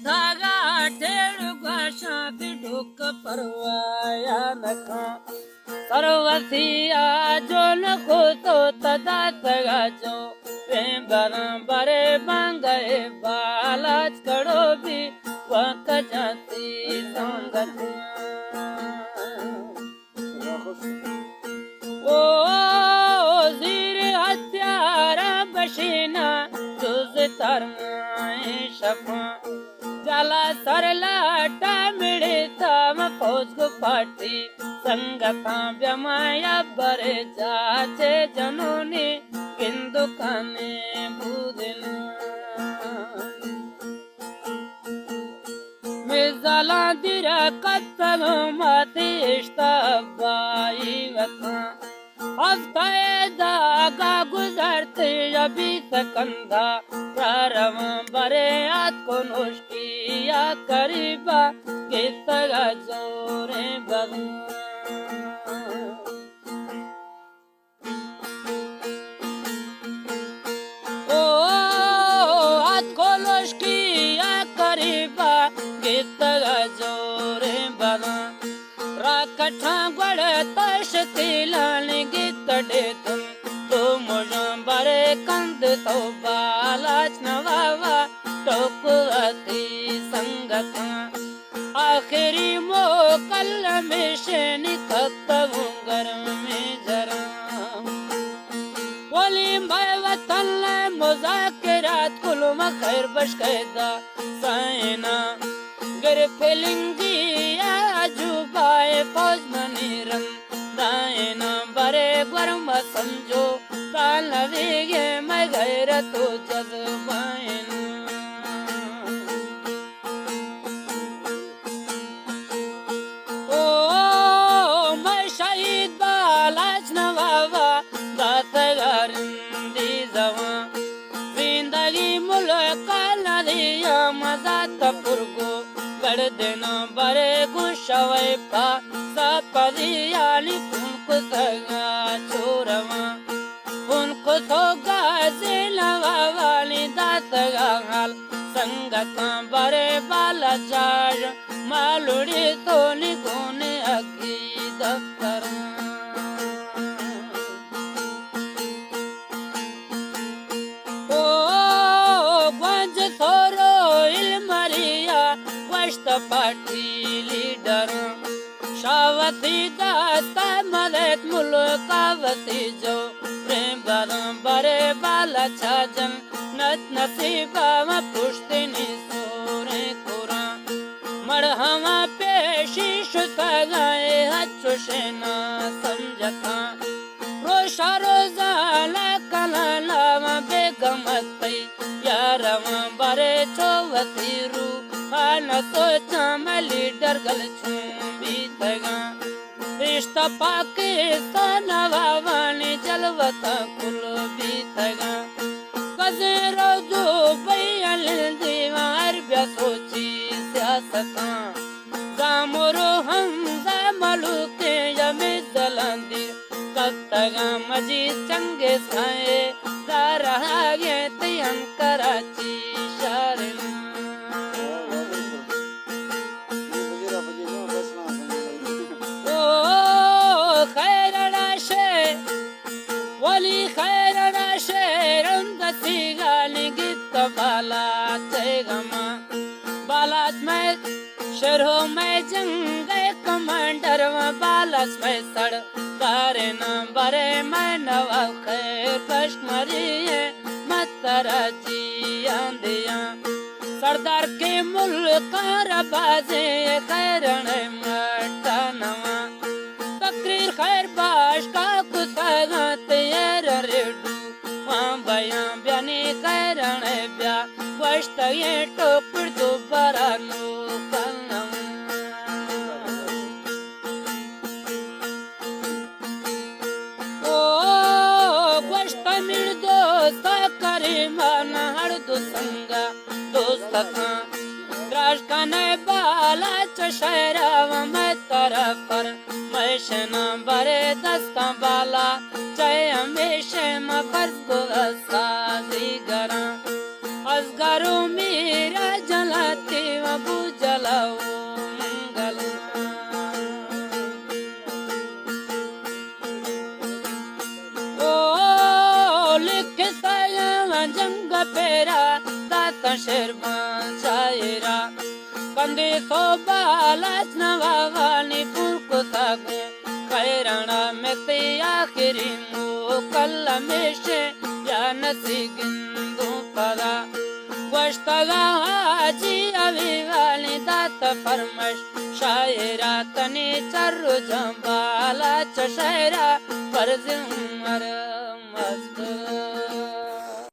धागा ढेर शांति ढुक परवाया नखा सर्वसिया जो न को तो तदा तगा जो प्रेम बरे बंगए बालाच कड़ो भी वक जाती संगत ओ जीर हत्यारा बशीना तुझ तरमाए शफा जाला सरलाटा मिड़ता म फौज को पाटी संगता व्यमाया बरे जाचे जनोनी किंदु काने बुदना मिजाला दिरा कत्तलो माते इश्ताबाई वता हफ्ताए दागा गुजरते अभी सकंदा प्रारम बरे आत को नोश्किया करीबा कितगा जोरे बगू ओ आत को नोश्किया करीबा कितगा जोरे बगू राकठा गड़ तश तिलान गितड़े तुम तो मुझे बरे कंद तो बालाच नवावा टोकुअती संगता आखिरी मोकल में शेनी खत्तवूं गर्म में जरा बोली मैं वतन मुज़ाकिरात कुलुम खैर बश कैदा साइना गर फिलिंगी जुबाए फौज मनीरन दायना बरे गरम समझो ताल वेगे मैं गैर तो जज्बाइन ओ मैं शहीद बालाज नवावा दात गरिंदी जवा जिंदगी मुल्क नदिया मजात पुरगो गड़ देना बरे गुशवै पा सपदियाली उनको सगा छोरवा उनको सोगा जिलवा वाली दासगा हाल संगता बरे बाला जार मालुड़ी सोनी कोने अकी दफ्तर ओ गंज थोरो इल्मरिया वष्ट पाटी लीडर शावती दास्ता मदद मुल्कावती जो प्रेम बरे बाला छाजन नत नसीबा म पुश्तिनी सोरे कुरा मरहमा पेशी शुतगाए हच्चो शेना समझता रोशा रोजाला कलाला म बेगमतई यारवा बरे चौवती रू आना सोचा मैं लीडर गल छूं बीतगा रिश्ता पाकिस्तान वावानी जलवता कुल बीतगा कजे रोजो बैल दीवार सोची सियासता जामुरो हमजा मलुके यमे जलंदी कत्तगा मजी चंगे साए सारा गे तयन कराची शारन वली खैरना शेरम दसीगाली गित बालात गमा बालात में शेरो में जंग कमांडर बालास में सड़ कारे न बरे मैं नवा खैर कश्मीरी मतराची आंदिया सरदार के मुल्क रबाजे खैरण मटा नवा तकरीर खैर बाश का कुसगा तैयार रेडू बयां ब्याने खैरण ब्या वष्ट ये टोपड़ दो बरानो कलम ओ वष्ट मिल दो सकरे मन हर दो संगा दोस्त का द्राश कने बाला चशरा में तरफर मैशना बरे दस्ता बाला जय हमेशा मफर्ज को साजी गरा असगरो मेरा जलाते पेरा दात शेरबन शायरा कंदी सोबालच नवावानी पुरको सागू खैराना में ते आखिरी मो कल मेशे या नसीगिंदू पदा वस्तगा हाजी अभिवाली दात फरमश शायरा तनी चरु जंबाला चशैरा पर जिमर मस्त